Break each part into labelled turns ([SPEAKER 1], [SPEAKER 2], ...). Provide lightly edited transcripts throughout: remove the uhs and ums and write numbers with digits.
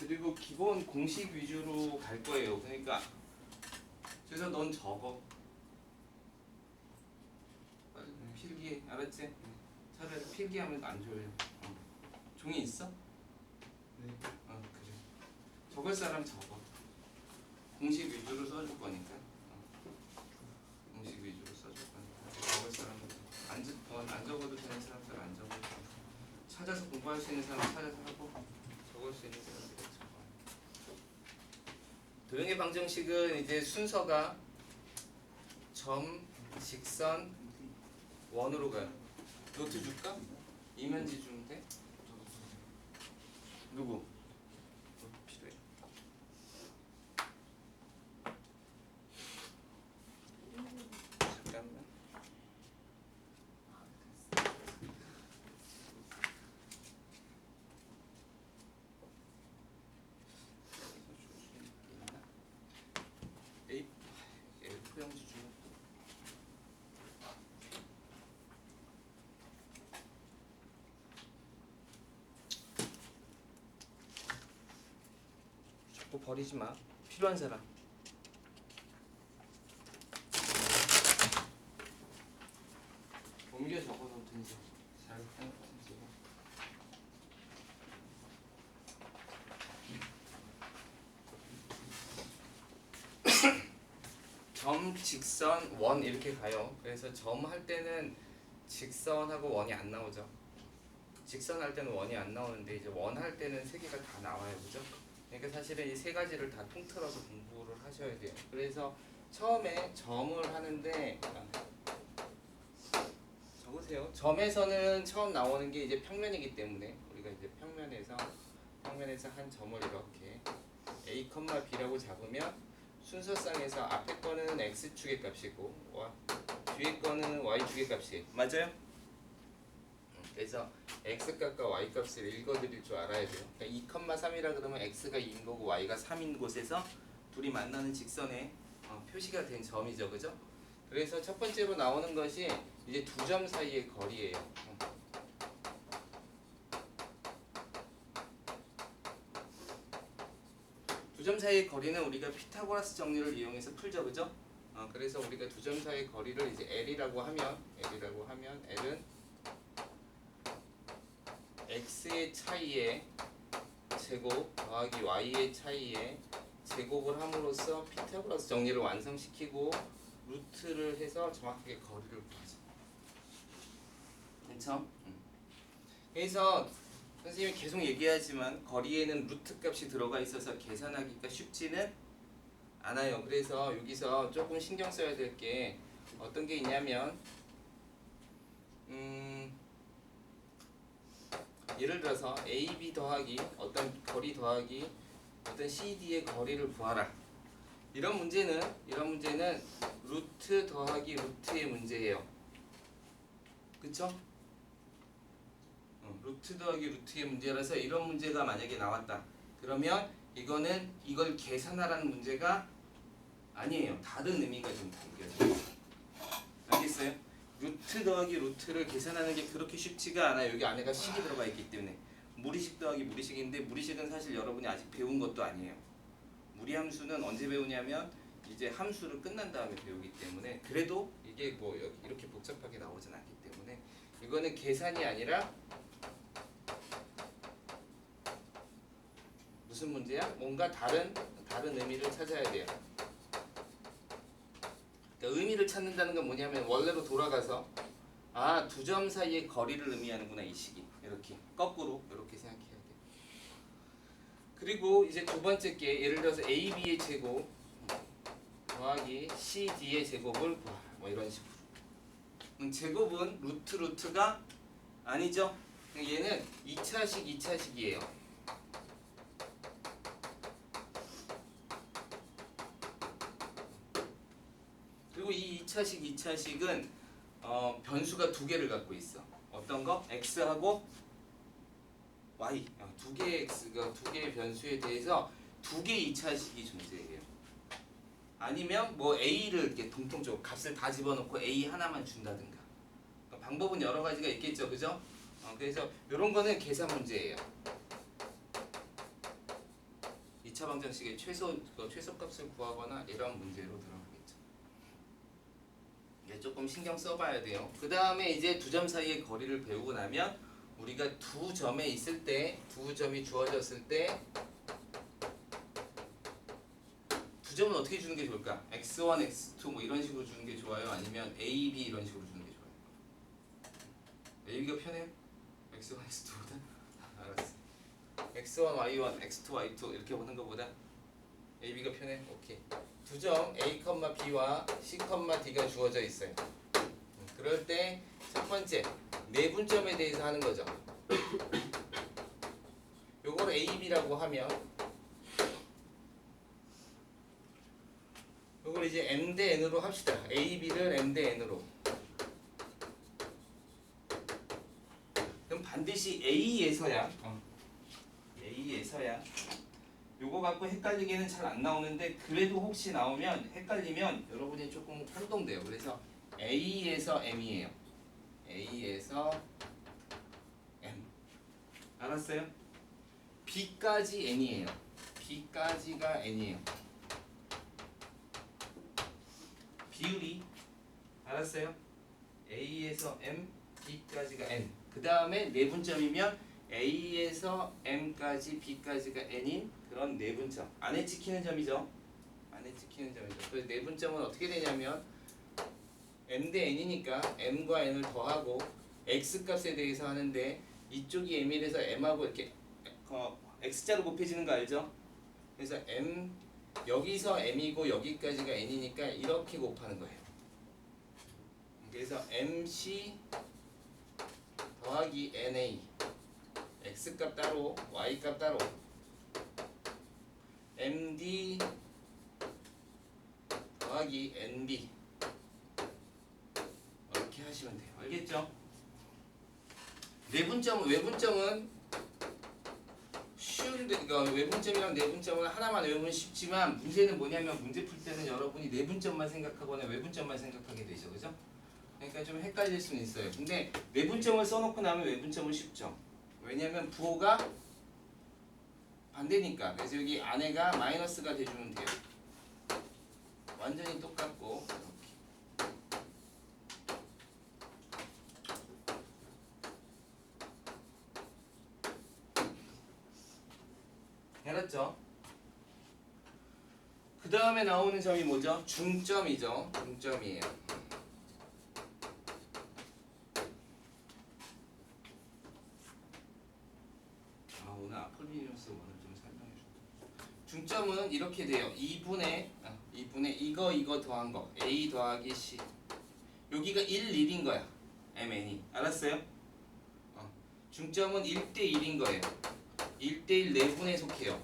[SPEAKER 1] 그리고 기본 공식 위주로 갈 거예요. 그러니까 그래서 넌 적어. 필기 알았지? 차라리 필기하면 안 좋아요. 종이 있어?
[SPEAKER 2] 네.
[SPEAKER 1] 그래. 적을 사람 적어. 공식 위주로 써줄 거니까. 공식 위주로 써줄 거니까. 적을 사람 안 적어도 되는 사람들 안 적어도 되고. 찾아서 공부할 수 있는 사람 찾아서 하고 적을 수 있는 사람들 적어. 도형의 방정식은 이제 순서가 점, 직선, 원으로 가요. 노트 줄까? 이면지 주면 돼? 누구? 필요해. 잠깐만. A4 용지 주면. 자꾸 버리지 마. 필요한 사람. 옮겨 적어 놓든지 잘 해놓든지. 점, 직선, 원 이렇게 가요. 그래서 점 할 때는 직선하고 원이 안 나오죠. 직선 할 때는 원이 안 나오는데 이제 원 할 때는 세 개가 다 나와요, 그죠? 그러니까 사실은 이 세 가지를 다 통틀어서 공부를 하셔야 돼요. 그래서 처음에 점을 하는데 적으세요. 점에서는 처음 나오는 게 이제 평면이기 때문에 우리가 이제 평면에서 한 점을 이렇게 A, B라고 잡으면 순서상에서 앞에 거는 x축의 값이고 뒤에 거는 y축의 값이에요. 맞아요? 그래서 x값과 y값을 읽어드릴 줄 알아야 돼요. 그러니까 2,3이라 그러면 x가 2인 거고 y가 3인 곳에서 둘이 만나는 직선에 표시가 된 점이죠. 그죠? 그래서 첫 번째로 나오는 것이 이제 두 점 사이의 거리예요. 두 점 사이의 거리는 우리가 피타고라스 정리를 이용해서 풀죠. 그죠? 그래서 우리가 두 점 사이의 거리를 이제 L이라고 하면 L은 x의 차이의 제곱 더하기 y의 차이의 제곱을 함으로써 피타고라스 정리를 완성시키고 루트를 해서 정확하게 거리를 구하죠. 그렇죠? 그래서 선생님이 계속 얘기하지만 거리에는 루트 값이 들어가 있어서 계산하기가 쉽지는 않아요. 그래서 여기서 조금 신경 써야 될 게 어떤 게 있냐면 예를 들어서 AB 더하기 어떤 거리 더하기 어떤 CD의 거리를 구하라. 이런 문제는 루트 더하기 루트의 문제예요. 그쵸? 루트 더하기 루트의 문제라서 이런 문제가 만약에 나왔다. 그러면 이걸 계산하라는 문제가 아니에요. 다른 의미가 좀 담겨져요. 알겠어요? 루트 더하기 루트를 계산하는 게 그렇게 쉽지가 않아요. 여기 안에가 식이 들어가 있기 때문에. 무리식 더하기 무리식인데 무리식은 사실 여러분이 아직 배운 것도 아니에요. 무리함수는 언제 배우냐면 이제 함수를 끝난 다음에 배우기 때문에 그래도 이게 뭐 이렇게 복잡하게 나오진 않기 때문에 이거는 계산이 아니라 무슨 문제야? 뭔가 다른 의미를 찾아야 돼요. 그러니까 의미를 찾는다는 건 뭐냐면 원래로 돌아가서 두 점 사이의 거리를 의미하는구나 이 식이 이렇게 거꾸로 이렇게 생각해야 돼. 그리고 이제 두 번째 게 예를 들어서 AB의 제곱 더하기 CD의 제곱을 구하라 뭐 이런 식으로. 제곱은 루트가 아니죠. 얘는 2차식이에요. 그리고 이 2차식은 변수가 두 개를 갖고 있어. 어떤 거? x하고 y. 두 개의 x가 두 개의 변수에 대해서 두 개의 2차식이 존재해요. 아니면 뭐 a를 이렇게 동통적으로 값을 다 집어넣고 a 하나만 준다든가. 그러니까 방법은 여러 가지가 있겠죠, 그죠? 그래서 이런 거는 계산 문제예요. 2차 방정식의 최소값을 구하거나 이런 문제로 들어가겠죠. 이게 조금 신경 써봐야 돼요. 그 다음에 이제 두 점 사이의 거리를 배우고 나면 우리가 두 점에 있을 때, 두 점이 주어졌을 때 두 점은 어떻게 주는 게 좋을까? x1, x2 뭐 이런 식으로 주는 게 좋아요? 아니면 a, b 이런 식으로 주는 게 좋아요? a가 편해요? x1, x2보다? 알았어. x1, y1, x2, y2 이렇게 보는 것보다 a, b가 편해? 오케이. 두 점 a, b와 c, d가 주어져 있어요. 그럴 때 첫 번째 내분점에 대해서 하는 거죠. 요걸 a, b라고 하면 요걸 이제 m 대 n으로 합시다. a, b를 m 대 n으로. 그럼 반드시 a에서야 요거 갖고 헷갈리게는 잘 안 나오는데 그래도 혹시 나오면 헷갈리면 여러분이 조금 혼동돼요. 그래서 a에서 m이에요. a에서 m. 알았어요? b까지 n이에요. b까지가 n이에요. 비율이 알았어요? a에서 m, b까지가 n. 그 다음에 내분점이면 a에서 m까지 b까지가 n인 그런 내분점. 안에 찍히는 점이죠. 안에 찍히는 점이죠. 그래서 내분점은 어떻게 되냐면 m 대 n이니까 m과 n을 더하고 x 값에 대해서 하는데 이쪽이 m이라서 m하고 이렇게 x자로 곱해지는 거 알죠? 그래서 m 여기서 m이고 여기까지가 n이니까 이렇게 곱하는 거예요. 그래서 mc 더하기 na x값 따로 y값 따로 md 더하기 nb 이렇게 하시면 돼요. 알겠죠? 외분점은 쉬운데, 그러니까 외분점이랑 내분점을 하나만 외우면 쉽지만 문제는 뭐냐면 문제 풀 때는 여러분이 내분점만 생각하거나 외분점만 생각하게 되죠, 그죠? 그러니까 좀 헷갈릴 수는 있어요. 근데 내분점을 써놓고 나면 외분점은 쉽죠. 왜냐면 부호가 반대니까. 그래서 여기 안에가 마이너스가 돼주면 돼요. 완전히 똑같고. 알았죠? 그 다음에 나오는 점이 뭐죠? 중점이죠. 중점이에요. 오늘 아폴리니우스 원을 좀 설명해 줘. 중점은 이렇게 돼요. 2분의 이거 더한 거 a 더하기 c. 여기가 1, 1인 거야. mn이. 알았어요? 중점은 1대 1인 거예요. 1대 1 내분에 속해요.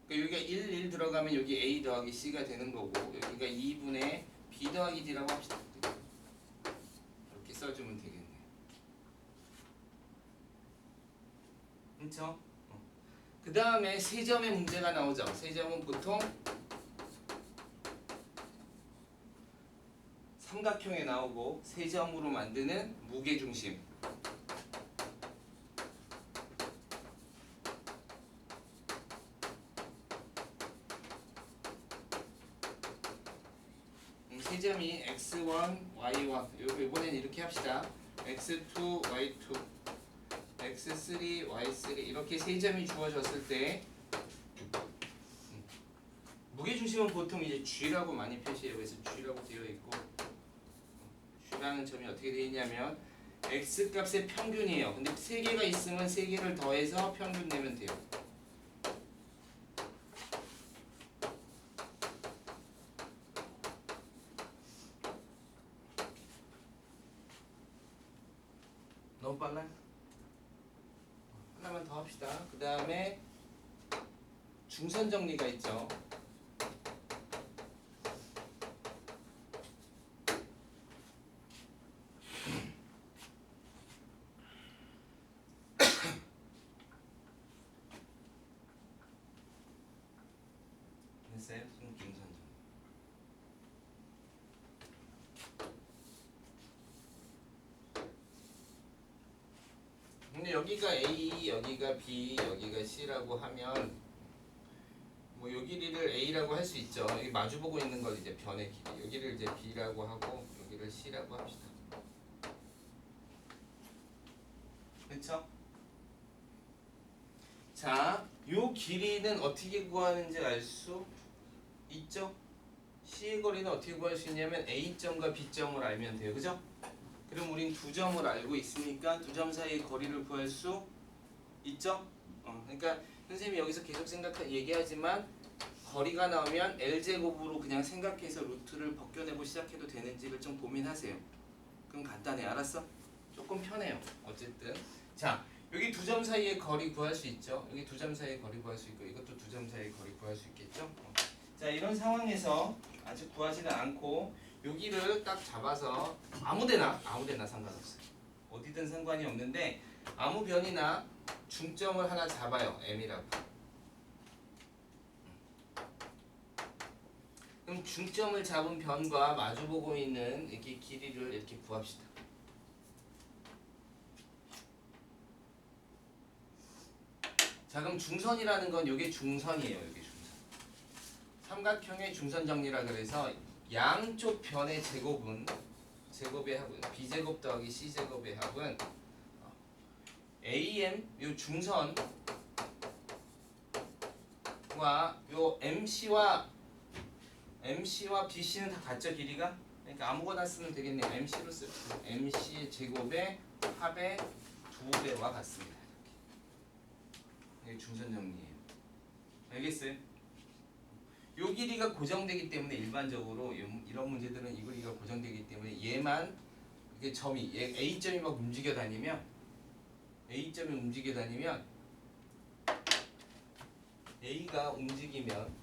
[SPEAKER 1] 그러니까 여기가 1, 1 들어가면 여기 a 더하기 c가 되는 거고 여기가 2분의 b 더하기 d라고 합시다. 이렇게 써주면 되겠네. 그렇죠? 그 다음에 세점의 문제가 나오죠. 세점은 보통 삼각형에 나오고 세점으로 만드는 무게중심. 세점이 x1, y1 이번엔 이렇게 합시다. x2, y2 x3, y3 이렇게 세 점이 주어졌을 때 무게중심은 보통 이제 g라고 많이 표시해요. 그래서 g라고 되어 있고 g라는 점이 어떻게 되어 있냐면 x 값의 평균이에요. 근데 세 개가 있으면 세 개를 더해서 평균 내면 돼요. 너무 빨라요? 하나만 더 합시다. 그 다음에 중선 정리가 있죠. 됐어요? 중선 정리. 근데 여기가 A, 여기가 B, 여기가 C라고 하면 뭐 요 길이를 A라고 할 수 있죠. 여기 마주보고 있는 걸 이제 변의 길이. 여기를 이제 B라고 하고 여기를 C라고 합시다. 그렇죠? 자, 요 길이는 어떻게 구하는지 알 수 있죠? C의 거리는 어떻게 구할 수 있냐면 A점과 B점을 알면 돼요. 그죠? 그럼 우린 두 점을 알고 있으니까 두 점 사이의 거리를 구할 수 있죠? 그러니까 선생님이 여기서 계속 얘기하지만 거리가 나오면 L제곱으로 그냥 생각해서 루트를 벗겨내고 시작해도 되는지를 좀 고민하세요. 그럼 간단해. 알았어? 조금 편해요. 어쨌든 자, 여기 두 점 사이의 거리 구할 수 있죠? 여기 두 점 사이의 거리 구할 수 있고 이것도 두 점 사이의 거리 구할 수 있겠죠? 자, 이런 상황에서 아직 구하지는 않고 여기를 딱 잡아서 아무데나 상관없어요. 어디든 상관이 없는데 아무 변이나 중점을 하나 잡아요. M이라고. 그럼 중점을 잡은 변과 마주보고 있는 이렇게 길이를 이렇게 구합시다. 자, 그럼 중선이라는 건 이게 중선이에요. 여기 중선. 삼각형의 중선 정리라 그래서 양쪽 변의 제곱의 합은 b제곱 더하기 c제곱의 합은 AM 요 중선과 요 MC와 BC는 다 같죠, 길이가? 그러니까 아무거나 쓰면 되겠네요. MC로 씁시다. MC의 제곱의 합의 2배와 같습니다. 이게 중선 정리예요. 알겠어요? 요 길이가 고정되기 때문에 일반적으로 이런 문제들은 이 길이가 고정되기 때문에 얘만 이게 점이 A점이 막 움직여 다니면 A가 움직이면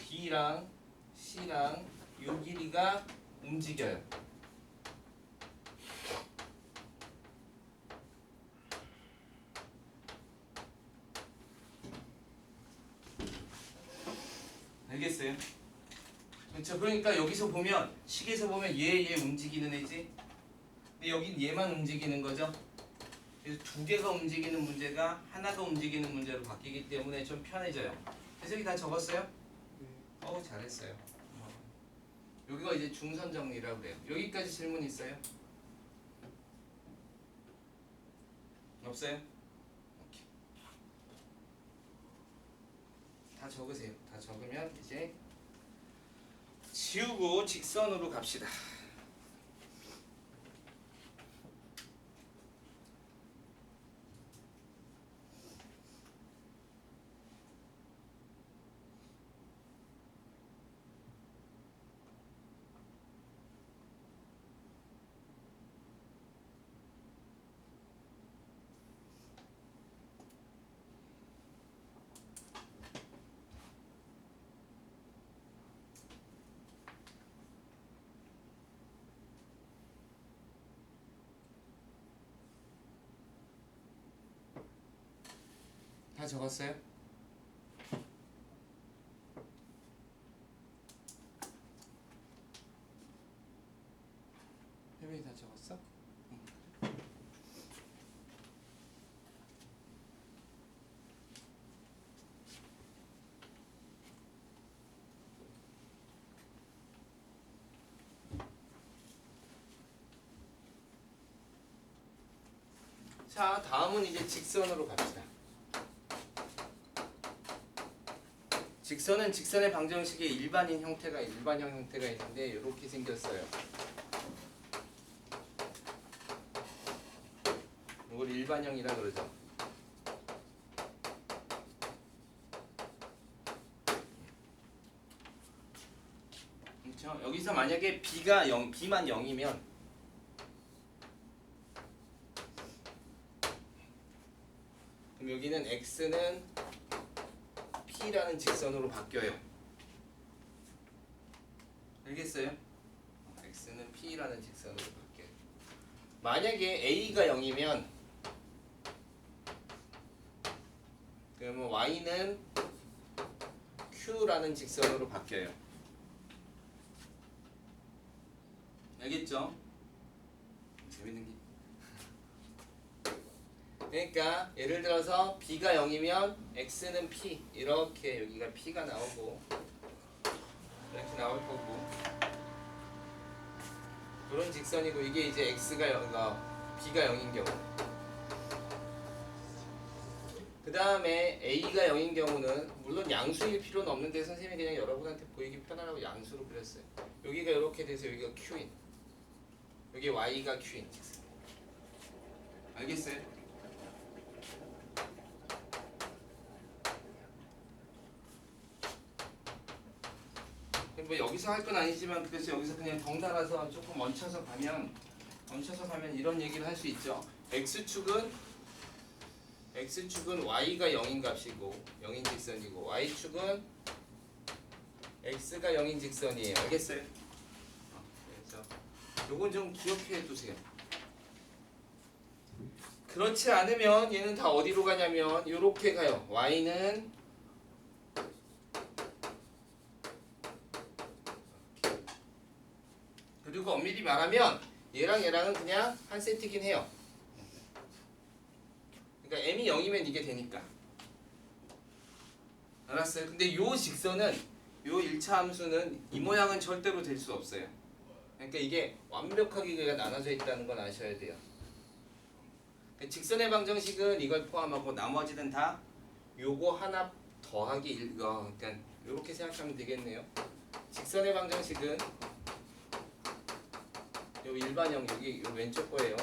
[SPEAKER 1] B랑 C랑 요 길이가 움직여요. 알겠어요? 그렇죠. 그러니까 여기서 보면 식에서 보면 얘 움직이는 애지. 근데 여긴 얘만 움직이는 거죠. 그래서 두 개가 움직이는 문제가 하나가 움직이는 문제로 바뀌기 때문에 좀 편해져요. 해석이 다 적었어요? 잘했어요. 여기가 이제 중선 정리라고 그래요. 여기까지 질문 있어요? 없어요? 오케이. 다 적으세요. 다 적으면 이제 지우고 직선으로 갑시다. 다 적었어요? 혜민이 다 적었어? 자, 다음은 이제 직선으로 갑시다. 직선은 직선의 방정식의 일반형 형태가 있는데 이렇게 생겼어요. 이걸 일반형이라 그러죠. 그렇죠? 여기서 만약에 B만 0이면 그럼 여기는 X는 P라는 직선으로 바뀌어요. 알겠어요? X는 P라는 직선으로 바뀌어요. 만약에 A가 0이면 그러면 Y는 Q라는 직선으로 바뀌어요. 알겠죠? 재밌는 게. 그러니까 예를 들어서 b가 0이면 x는 p 이렇게 여기가 p가 나오고 이렇게 나올 거고 그런 직선이고 이게 이제 x가 0, b가 0인 경우 그 다음에 a가 0인 경우는 물론 양수일 필요는 없는데 선생님이 그냥 여러분한테 보이기 편하라고 양수로 그렸어요. 여기가 이렇게 돼서 여기가 q인 여기 y가 q인 직선 알겠어요? 뭐 여기서 할 건 아니지만 그래서 여기서 그냥 덩달아서 조금 얹혀서 가면 이런 얘기를 할 수 있죠. x축은 y가 0인 값이고 0인 직선이고 y축은 x가 0인 직선이에요. 알겠어요? 그래서 요건 좀 기억해 두세요. 그렇지 않으면 얘는 다 어디로 가냐면 요렇게 가요. y는 그리고 엄밀히 말하면 얘랑 얘랑은 그냥 한 세트긴 해요. 그러니까 m이 0이면 이게 되니까. 알았어요? 근데 요 직선은 요 1차 함수는 이 모양은 절대로 될 수 없어요. 그러니까 이게 완벽하게 나눠져 있다는 건 아셔야 돼요. 직선의 방정식은 이걸 포함하고 나머지는 다 요거 하나 더하기 1, 그러니까 요렇게 생각하면 되겠네요. 직선의 방정식은 요 일반형 여기 요 왼쪽 거예요.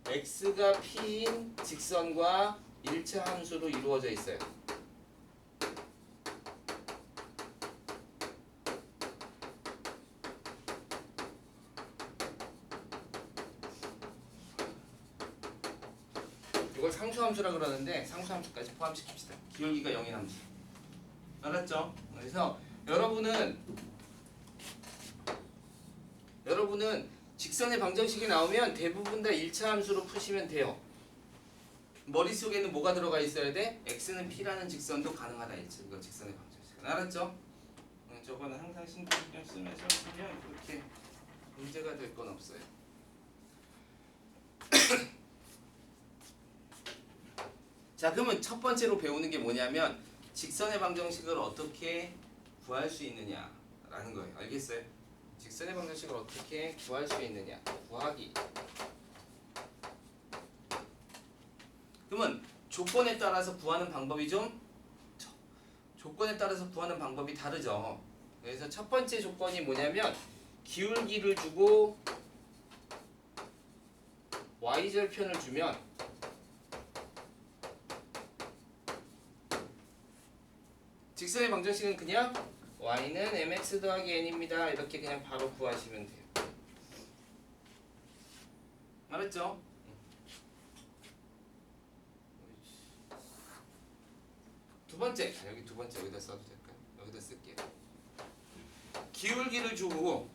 [SPEAKER 1] x가 p인 직선과 1차 함수로 이루어져 있어요. 이걸 상수함수라 그러는데 상수함수까지 포함시킵시다. 기울기가 0인 함수. 알았죠? 그래서 여러분은 직선의 방정식이 나오면 대부분 다 1차 함수로 푸시면 돼요. 머릿속에는 뭐가 들어가 있어야 돼? x는 p라는 직선도 가능하다. 이거 직선의 방정식. 알았죠? 저거는 항상 신경 쓰면서 그냥 그렇게 문제가 될 건 없어요. 자, 그러면 첫 번째로 배우는 게 뭐냐면 직선의 방정식을 어떻게 구할 수 있느냐라는 거예요. 알겠어요? 직선의 방정식을 어떻게 구할 수 있느냐. 구하기. 그러면 조건에 따라서 구하는 방법이 다르죠. 그래서 첫 번째 조건이 뭐냐면 기울기를 주고 y절편을 주면 직선의 방정식은 그냥 y는 mx 더하기 n입니다. 이렇게 그냥 바로 구하시면 돼요. 알았죠? 두 번째, 여기 두 번째 여기다 써도 될까요? 여기다 쓸게요. 기울기를 주고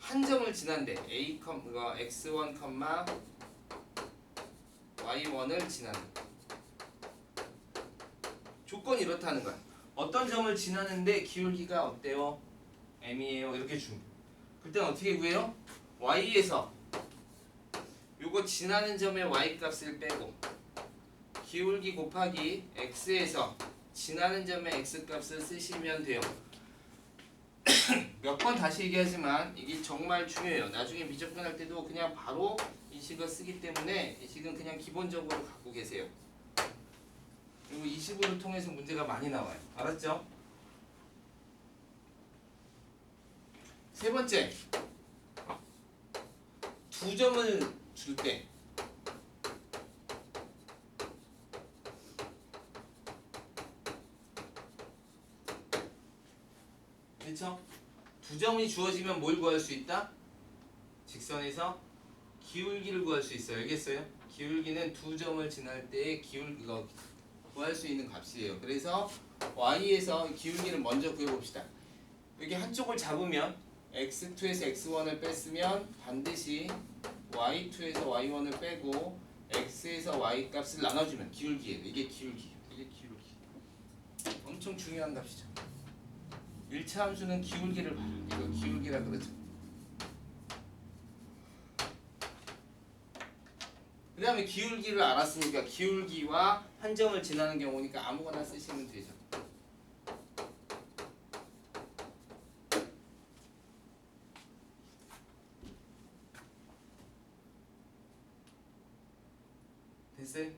[SPEAKER 1] 한 점을 지난데 x1, y1을 지나는 조건이 이렇다는 거야. 어떤 점을 지나는데 기울기가 어때요? m이에요. 이렇게 줌. 그때 어떻게 구해요? y에서 요거 지나는 점의 y 값을 빼고 기울기 곱하기 x에서 지나는 점의 x 값을 쓰시면 돼요. 몇 번 다시 얘기하지만 이게 정말 중요해요. 나중에 비접근할 때도 그냥 바로 이 식을 쓰기 때문에 이 식은 그냥 기본적으로 갖고 계세요. 그리고 이 식으로 통해서 문제가 많이 나와요. 알았죠? 세 번째, 두 점을 줄 때 그렇죠? 두 점이 주어지면 뭘 구할 수 있다? 직선에서 기울기를 구할 수 있어요. 알겠어요? 기울기는 두 점을 지날 때의 기울기가 구할 수 있는 값이에요. 그래서 y에서 기울기를 먼저 구해봅시다. 여기 한쪽을 잡으면 x2에서 x1을 뺐으면 반드시 y2에서 y1을 빼고 x에서 y 값을 나눠주면 기울기예요. 이게 기울기. 엄청 중요한 값이죠. 1차 함수는 기울기를 봐라. 이거 기울기라 그러죠. 그 다음에 기울기를 알았으니까 기울기와 한 점을 지나는 경우니까 아무거나 쓰시면 되죠. 됐어요?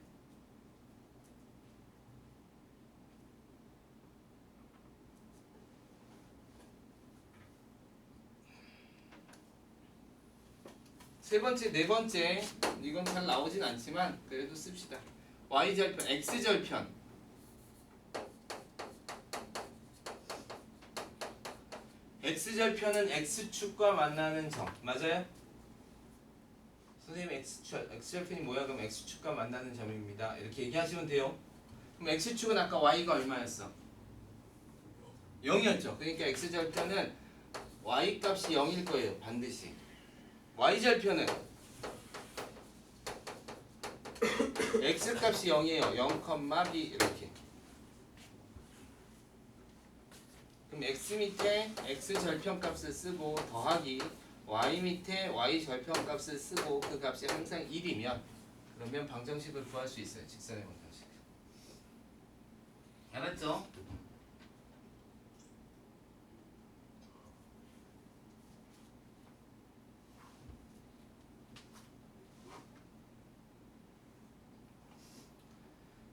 [SPEAKER 1] 세 번째, 네 번째 이건 잘 나오진 않지만 그래도 씁시다. y절편, x절편. x절편은 x축과 만나는 점 맞아요? 선생님 x절편이 뭐야? 그럼 x축과 만나는 점입니다. 이렇게 얘기하시면 돼요. 그럼 x축은 아까 y가 얼마였어? 0이었죠. 그러니까 x절편은 y 값이 0일 거예요. 반드시. y절편은 x 값이 0이에요. 0, b 이렇게. 그럼 x 밑에 x 절편 값을 쓰고 더하기 y 밑에 y 절편 값을 쓰고 그 값이 항상 1이면 그러면 방정식을 구할 수 있어요. 직선의 방정식. 알았죠?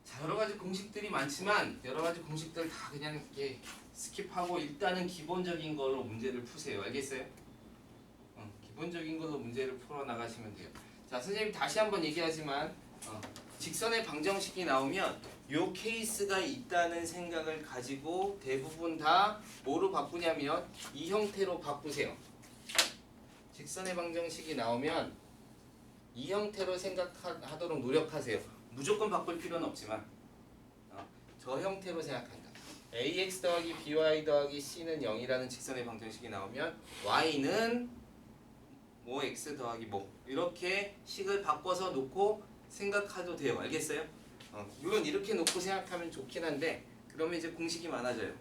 [SPEAKER 1] 자, 여러 가지 공식들이 많지만 여러 가지 공식들 다 그냥 이렇게 스킵하고 일단은 기본적인 걸로 문제를 푸세요. 알겠어요? 기본적인 걸로 문제를 풀어 나가시면 돼요. 자, 선생님 다시 한번 얘기하지만 직선의 방정식이 나오면 요 케이스가 있다는 생각을 가지고 대부분 다 뭐로 바꾸냐면 이 형태로 바꾸세요. 직선의 방정식이 나오면 이 형태로 생각하도록 노력하세요. 무조건 바꿀 필요는 없지만 저 형태로 생각한다. ax 더하기 by 더하기 c는 0이라는 직선의 방정식이 나오면 y는 뭐 x 더하기 뭐 이렇게 식을 바꿔서 놓고 생각해도 돼요. 알겠어요? 물론 이렇게 놓고 생각하면 좋긴 한데 그러면 이제 공식이 많아져요.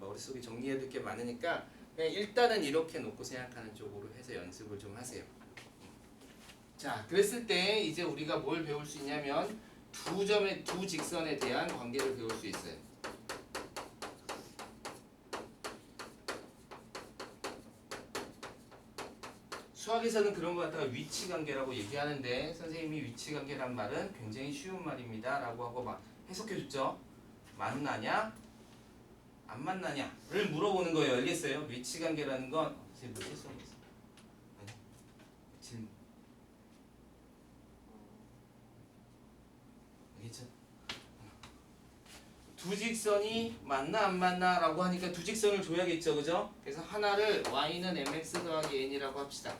[SPEAKER 1] 머릿속에 정리해야 될 게 많으니까 그냥 일단은 이렇게 놓고 생각하는 쪽으로 해서 연습을 좀 하세요. 자, 그랬을 때 이제 우리가 뭘 배울 수 있냐면 두 직선에 대한 관계를 배울 수 있어요. 수학에서는 그런 거 갖다가 위치관계라고 얘기하는데 선생님이 위치관계란 말은 굉장히 쉬운 말입니다 라고 하고 막 해석해줬죠. 만나냐 안 만나냐를 물어보는 거예요. 알겠어요? 위치관계라는 건 선생님 뭐 실수한 거 있어? 아니 질문 알겠죠? 두 직선이 맞나 안 맞나 라고 하니까 두 직선을 줘야겠죠. 그죠? 그래서 하나를 y는 mx 더하기 n이라고 합시다.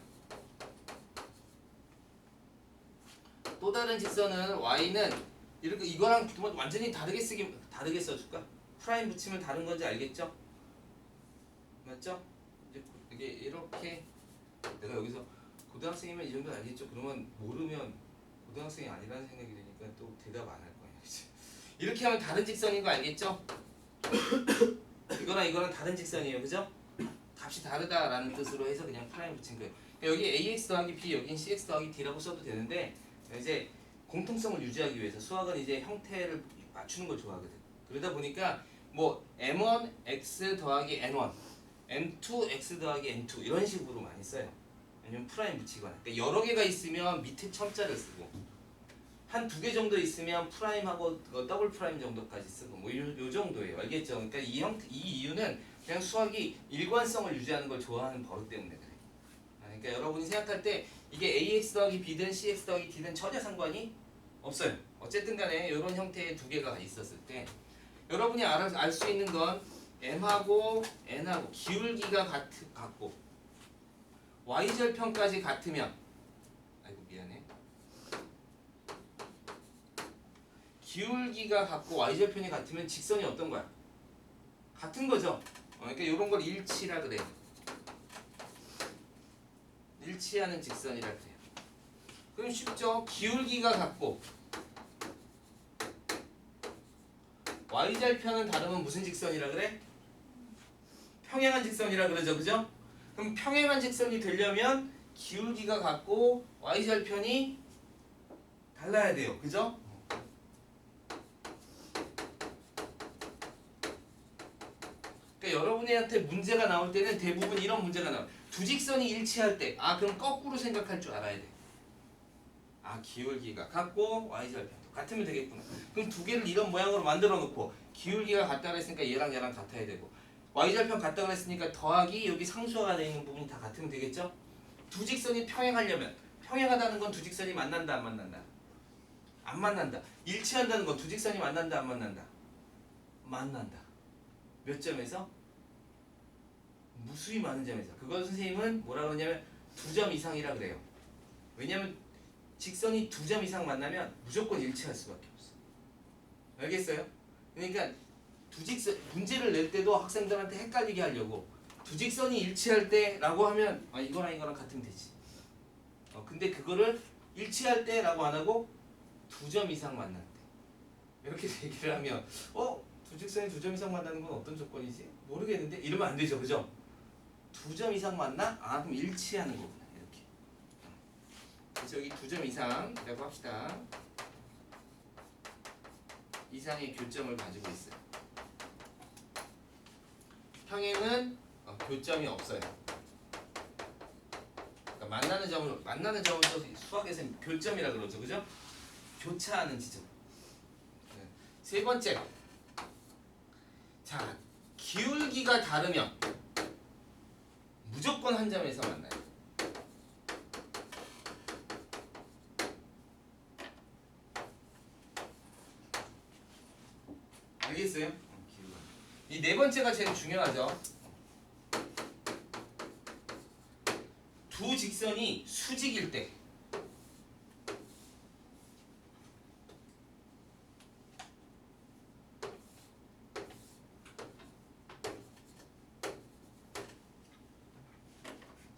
[SPEAKER 1] 또 다른 직선은 y는 이렇게 이거랑 완전히 다르게 써줄까? 프라임 붙이면 다른 건지 알겠죠? 맞죠? 이제 이게 이렇게 내가 여기서 고등학생이면 이 정도는 알겠죠? 그러면 모르면 고등학생이 아니라는 생각이 드니까 또 대답 안 할 거야. 이렇게 하면 다른 직선인 거 알겠죠? 이거랑 다른 직선이에요. 그죠? 값이 다르다라는 뜻으로 해서 그냥 프라임 붙인 거예요. 여기 ax 더하기 b, 여긴 cx 더하기 d라고 써도 되는데 이제 공통성을 유지하기 위해서 수학은 이제 형태를 맞추는 걸 좋아하거든. 그러다 보니까 뭐 m1x 더하기 n1, m2x 더하기 n2 이런 식으로 많이 써요. 왜냐면 프라임 붙이거나. 그러니까 여러 개가 있으면 밑에 첨자를 쓰고 한 두 개 정도 있으면 프라임하고 더블 프라임 정도까지 쓰고 뭐 요 정도예요. 알겠죠? 그러니까 이 이유는 그냥 수학이 일관성을 유지하는 걸 좋아하는 버릇 때문에 그래. 그러니까 여러분이 생각할 때 이게 ax 더하기 b든 cx 더하기 d든 전혀 상관이 없어요. 어쨌든 간에 이런 형태의 두 개가 있었을 때 여러분이 알 수 있는 건 m하고 n하고 기울기가 같고 y절편까지 같으면 아이고 미안해. 기울기가 같고 y절편이 같으면 직선이 어떤 거야? 같은 거죠. 그러니까 이런 걸 일치라 그래요. 일치하는 직선이라 그래요. 그럼 쉽죠? 기울기가 같고 y절편은 다르면 무슨 직선이라 그래? 평행한 직선이라 그러죠, 그죠? 그럼 평행한 직선이 되려면 기울기가 같고 y절편이 달라야 돼요, 그죠? 그러니까 여러분한테 문제가 나올 때는 대부분 이런 문제가 나와요. 두 직선이 일치할 때, 그럼 거꾸로 생각할 줄 알아야 돼. 기울기가 같고 y절편도 같으면 되겠구나. 그럼 두 개를 이런 모양으로 만들어 놓고 기울기가 같다 그랬으니까 얘랑 얘랑 같아야 되고 y절편 같다 그랬으니까 더하기 여기 상수화가 되어 있는 부분이 다 같으면 되겠죠? 두 직선이 평행하려면 평행하다는 건 두 직선이 만난다 안 만난다? 안 만난다. 일치한다는 건 두 직선이 만난다 안 만난다? 만난다. 몇 점에서? 무수히 많은 점에서. 그걸 선생님은 뭐라 그러냐면 2점 이상이라 그래요. 왜냐면 직선이 2점 이상 만나면 무조건 일치할 수밖에 없어. 알겠어요? 그러니까 두 직선 문제를 낼 때도 학생들한테 헷갈리게 하려고 두 직선이 일치할 때라고 하면 이거랑 이거랑 같으면 되지. 근데 그거를 일치할 때라고 안 하고 2점 이상 만날 때 이렇게 얘기를 하면 두 직선이 2점 이상 만나는 건 어떤 조건이지? 모르겠는데 이러면 안 되죠, 그죠? 2점 이상 만나? 그럼 일치하는 거구나. 이렇게. 그래서 여기 2점 이상이라고 합시다. 이상의 교점을 가지고 있어요. 평행은 교점이 없어요. 그러니까 만나는 점을 또 수학에서는 교점이라 그러죠, 그죠? 교차하는 지점. 세 번째. 자, 기울기가 다르면 무조건 한 점에서 만나요. 알겠어요? 이 네 번째가 제일 중요하죠. 두 직선이 수직일 때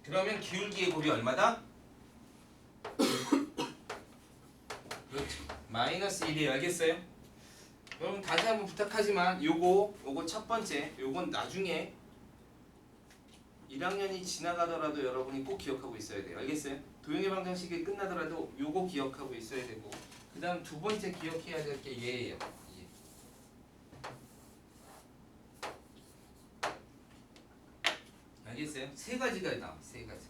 [SPEAKER 1] 그러면 기울기의 곱이 얼마다? 그렇죠. 마이너스 1이에요. 알겠어요? 여러분 다시 한번 부탁하지만 요거 첫 번째, 요건 나중에 1학년이 지나가더라도 여러분이 꼭 기억하고 있어야 돼요. 알겠어요? 도형의 방정식이 끝나더라도 요거 기억하고 있어야 되고 그 다음 두 번째 기억해야 될 게 얘예요. 얘. 알겠어요? 세 가지가 나와. 세 가지.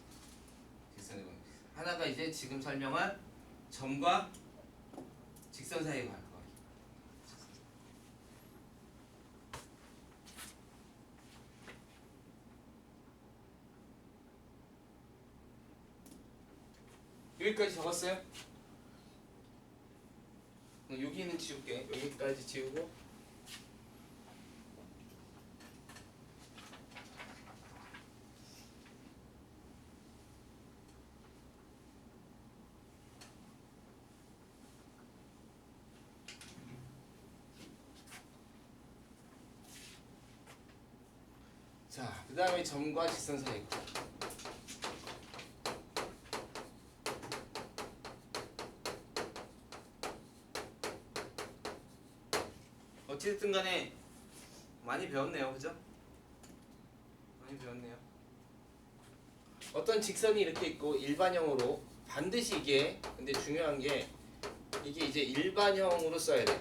[SPEAKER 1] 하나가 이제 지금 설명한 점과 직선 사이의 관계. 여기까지 적었어요? 여기는 지울게. 여기까지 지우고 자, 그 다음에 점과 직선 사이. 어찌됐든 간에 많이 배웠네요, 그죠? 많이 배웠네요. 어떤 직선이 이렇게 있고 일반형으로 반드시 이게 근데 중요한 게 이게 이제 일반형으로 써야 돼요.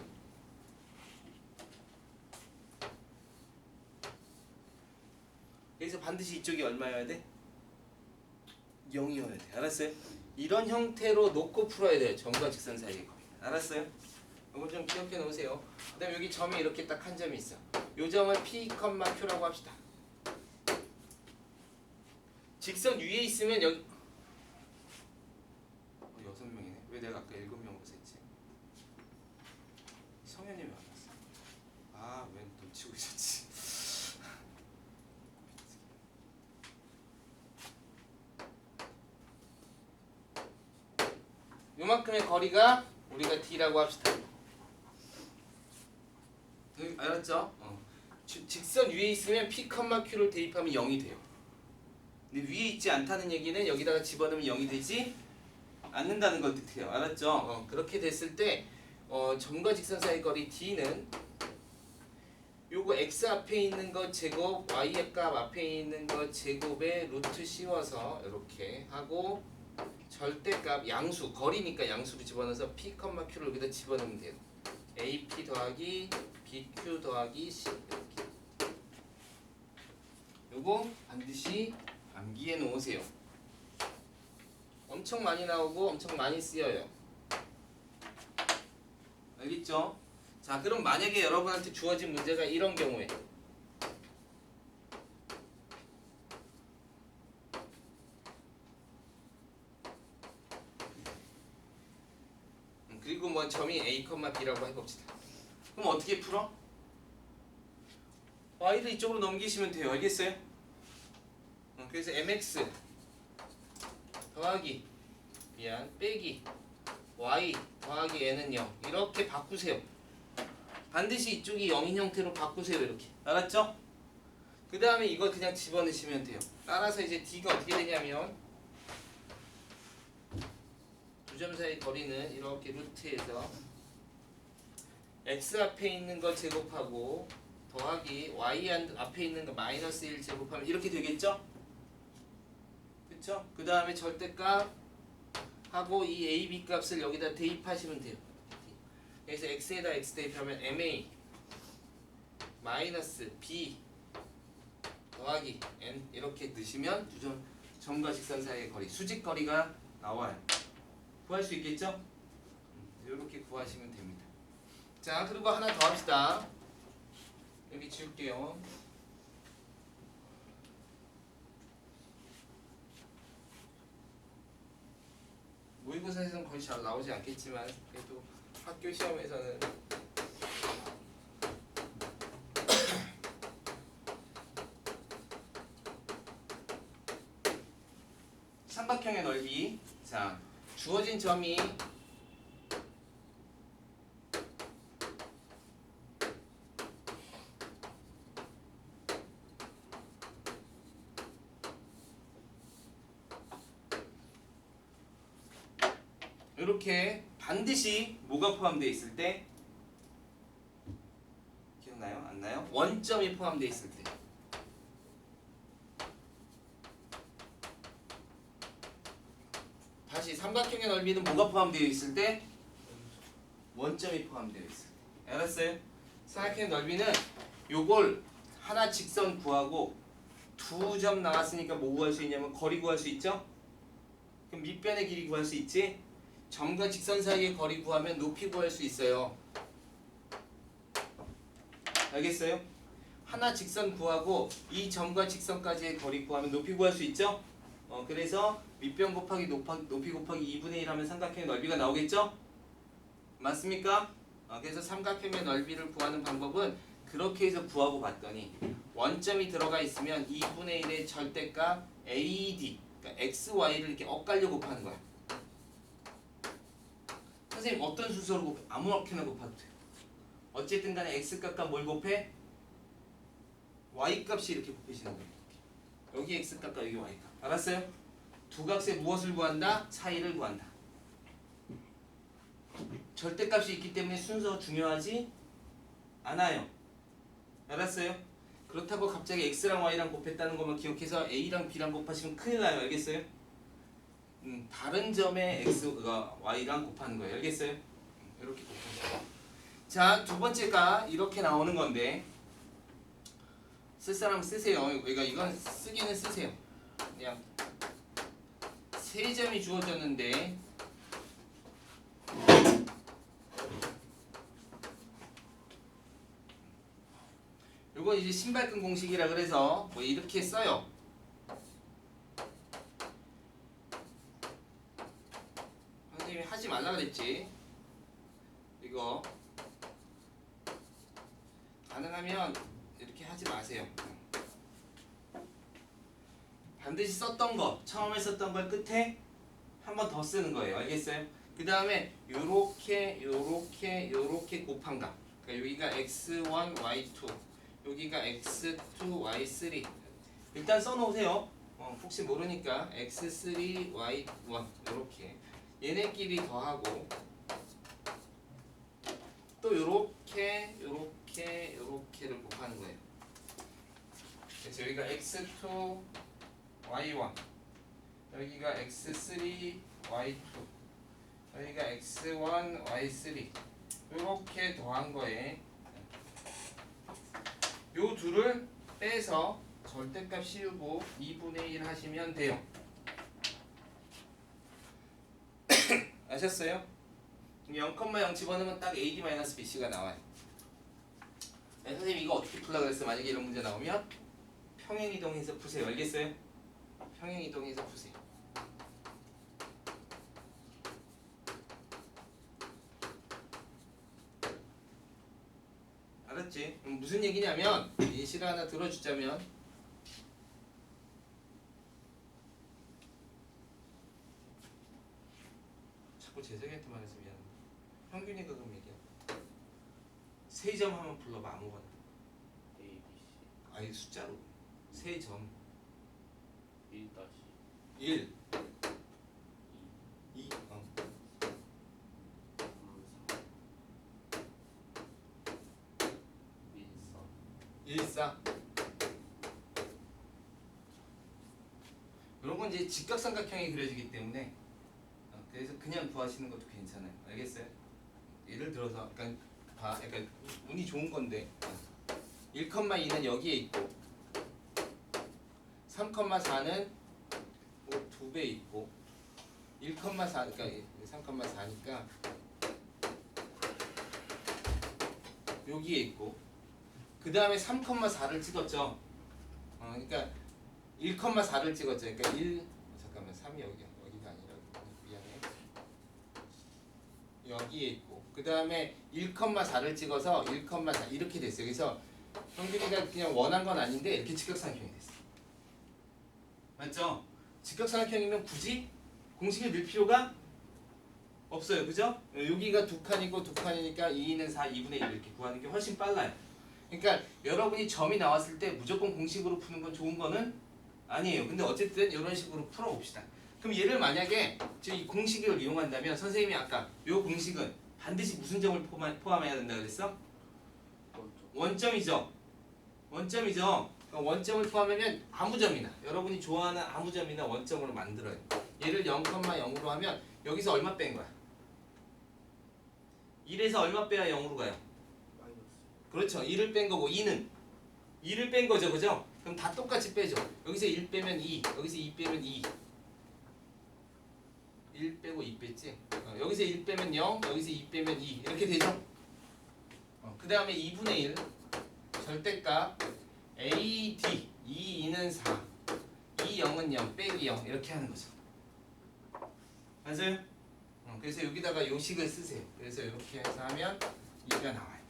[SPEAKER 1] 그래서 반드시 이쪽이 얼마여야 돼? 0이어야 돼. 알았어요? 이런 형태로 놓고 풀어야 돼요. 점과 직선 사이의 거리. 알았어요? 이거 좀 기억해 놓으세요. 그 다음에 여기 점이 이렇게 딱 한 점이 있어. 이 점을 P, Q라고 합시다. 직선 위에 있으면 여기 6명이네. 왜 내가 아까 7명으로 셌지? 성현님이 왔어. 왜 놓치고 있었지? 요만큼의 거리가 우리가 D라고 합시다. 알았죠? 직선 위에 있으면 P, Q를 대입하면 0이 돼요. 근데 위에 있지 않다는 얘기는 여기다가 집어넣으면 0이 되지 않는다는 걸 뜻해요. 알았죠? 그렇게 됐을 때 점과 직선 사이 거리 D는 요거 x 앞에 있는 거 제곱 y 값 앞에 있는 거 제곱에 루트 씌워서 이렇게 하고 절대값 양수 거리니까 양수를 집어넣어서 p, q를 여기다 집어넣으면 돼요. AP 더하기 BQ 더하기 C 이렇게. 요거 반드시 암기해 놓으세요. 엄청 많이 나오고 엄청 많이 쓰여요. 알겠죠? 자, 그럼 만약에 여러분한테 주어진 문제가 이런 경우에 그리고 뭐 점이 A, B라고 해봅시다. 그럼 어떻게 풀어? Y를 이쪽으로 넘기시면 돼요. 알겠어요? 그래서 MX 더하기 빼기 Y 더하기 N은 0 이렇게 바꾸세요. 반드시 이쪽이 0인 형태로 바꾸세요. 이렇게. 알았죠? 그 다음에 이걸 그냥 집어넣으시면 돼요. 따라서 이제 D가 어떻게 되냐면 두 점 사이 거리는 이렇게 루트에서 X 앞에 있는 거 제곱하고 더하기 Y 앞에 있는 거 마이너스 1 제곱하면 이렇게 되겠죠? 그쵸? 그 다음에 절대값 하고 이 A, B 값을 여기다 대입하시면 돼요. 그래서 X에다 X 대입하면 MA 마이너스 B 더하기 N 이렇게 넣으시면 두 점과 직선 사이의 거리, 수직 거리가 나와요. 구할 수 있겠죠? 이렇게 구하시면 됩니다. 자, 그리고 하나 더 합시다. 여기 지울게요. 모의고사에서는 거의 잘 나오지 않겠지만 그래도 학교 시험에서는 삼각형의 넓이. 자, 주어진 점이 이렇게 반드시 뭐가 포함되어 있을 때 기억나요? 안 나요? 원점이 포함되어 있을 때. 다시 삼각형의 넓이는 뭐가 포함되어 있을 때? 원점이 포함되어 있을 때. 알았어요? 삼각형의 넓이는 요걸 하나 직선 구하고 두 점 나왔으니까 뭐 구할 수 있냐면 거리 구할 수 있죠? 그럼 밑변의 길이 구할 수 있지? 점과 직선 사이의 거리 구하면 높이 구할 수 있어요. 알겠어요? 하나 직선 구하고 이 점과 직선까지의 거리 구하면 높이 구할 수 있죠? 그래서 밑변 곱하기 높이 곱하기 2분의 1 하면 삼각형의 넓이가 나오겠죠? 맞습니까? 그래서 삼각형의 넓이를 구하는 방법은 그렇게 해서 구하고 봤더니 원점이 들어가 있으면 2분의 1의 절대값 AD 그러니까 XY를 이렇게 엇갈려 곱하는 거야. 선생님 어떤 순서로 곱해? 아무렇게나 곱해도 돼요. 어쨌든 간에 X값과 뭘 곱해? Y값이 이렇게 곱해지는 거예요. 여기 X값과 여기 Y값. 알았어요? 두 값의 무엇을 구한다? 차이를 구한다. 절대값이 있기 때문에 순서 중요하지 않아요. 알았어요? 그렇다고 갑자기 X랑 Y랑 곱했다는 것만 기억해서 A랑 B랑 곱하시면 큰일 나요. 알겠어요? 다른 점에 X가 Y랑 곱하는 거예요. 알겠어요? 이렇게 곱하시고. 자, 두 번째가 이렇게 나오는 건데 쓸 사람 쓰세요. 그러니까 이건 쓰기는 쓰세요. 그냥 세 점이 주어졌는데 이건 이제 신발끈 공식이라 그래서 뭐 이렇게 써요. 선생님이 하지 말라 그랬지. 이거 가능하면 이렇게 하지 마세요. 반드시 썼던 거, 처음에 썼던 걸 끝에 한 번 더 쓰는 거예요. 알겠어요? 그 다음에 요렇게 곱한 값. 그러니까 여기가 x1, y2, 여기가 x2, y3. 일단 써놓으세요. 혹시 모르니까 x3, y1 이렇게 얘네끼리 더하고 또 요렇게 요렇게를 곱하는 거예요. 그래서 여기가 x2 y1 여기가 x3 y2 여기가 x1 y3 요렇게 더한 거에 요 둘을 빼서 절대값 씌우고 2분의 1 하시면 돼요. 아셨어요? 0,0 집어넣으면 딱 AD-BC가 나와요. 네, 선생님 이거 어떻게 풀라 그랬어? 만약에 이런 문제 나오면 평행이동해서 푸세요. 알겠어요? 평행이동해서 푸세요. 알았지? 무슨 얘기냐면 예시를 하나 들어주자면 자꾸 재석이한테만 해서 미안해. 평균이 그럼 얘기야. 세 점 한번 불러봐 아무거나.
[SPEAKER 2] A, B, C
[SPEAKER 1] 아니 숫자로 세 점
[SPEAKER 2] 1
[SPEAKER 1] 1
[SPEAKER 2] 2
[SPEAKER 1] 2
[SPEAKER 2] 3 4
[SPEAKER 1] 1 4 이런 건 이제 직각삼각형이 그려지기 때문에 그래서 그냥 구하시는 것도 괜찮아요. 알겠어요? 예를 들어서 약간 운이 좋은 건데 1,2는 여기에 있고 3,4는 뭐 2배 있고 1,4 그러니까 3,4니까 여기에 있고 그 다음에 3,4를 찍었죠. 그러니까 1,4를 찍었죠. 그러니까 잠깐만 3이 여기가 아니라 미안해. 여기에 있고 그 다음에 1,4를 찍어서 1,4 이렇게 됐어요. 그래서 형준이가 그냥 원한 건 아닌데 이렇게 직각삼각형이 됐어. 맞죠? 직각삼각형이면 굳이 공식을 넣을 필요가 없어요. 그죠? 여기가 두 칸이고 두 칸이니까 2는 4, 2분의 1 이렇게 구하는 게 훨씬 빨라요. 그러니까 여러분이 점이 나왔을 때 무조건 공식으로 푸는 건 좋은 거는 아니에요. 근데 어쨌든 이런 식으로 풀어봅시다. 그럼 얘를 만약에 지금 이 공식을 이용한다면 선생님이 아까 이 공식은 반드시 무슨 점을 포함해야 된다 그랬어? 원점이죠. 원점이죠. 그러니까 원점을 포함하면 아무 점이나 여러분이 좋아하는 아무 점이나 원점으로 만들어요. 얘를 0,0으로 하면 여기서 얼마 뺀 거야? 1에서 얼마 빼야 0으로 가요?
[SPEAKER 2] 마이너스
[SPEAKER 1] 그렇죠. 1을 뺀 거고 2는 2를 뺀 거죠. 그죠? 그럼 다 똑같이 빼죠. 여기서 1 빼면 2, 여기서 2 빼면 2. 1 빼고 2 뺐지? 여기서 1 빼면 0, 여기서 2 빼면 2 이렇게 되죠? 그 다음에 2분의 1 절대값 AD 2, 2는 4 2, 0은 0, 빼기 0 이렇게 하는 거죠. 맞아요? 그래서 여기다가 요식을 쓰세요. 그래서 이렇게 해서 하면 2가 나와요.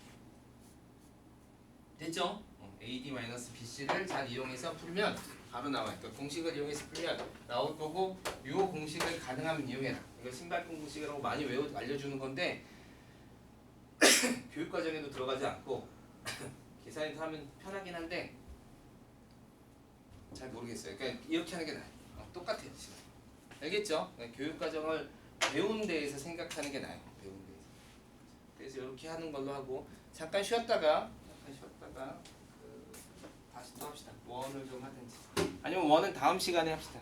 [SPEAKER 1] 됐죠? AD-BC를 잘 이용해서 풀면 바로 나와요. 그러니까 공식을 이용해서 풀면 나올 거고 이 공식을 가능하면 이용해라. 이거 신발끈 공식이라고 많이 알려주는 건데 교육과정에도 들어가지 않고 계산해서 하면 편하긴 한데 잘 모르겠어요. 그러니까 이렇게 하는 게 나아요. 똑같아요. 지금. 알겠죠? 그러니까 교육과정을 배운 데에서 생각하는 게 나아요. 배운 데에서. 그래서 이렇게 하는 걸로 하고 잠깐 쉬었다가 다시 또 합시다. 원을 좀 하든지 아니면 원은 다음 시간에 합시다.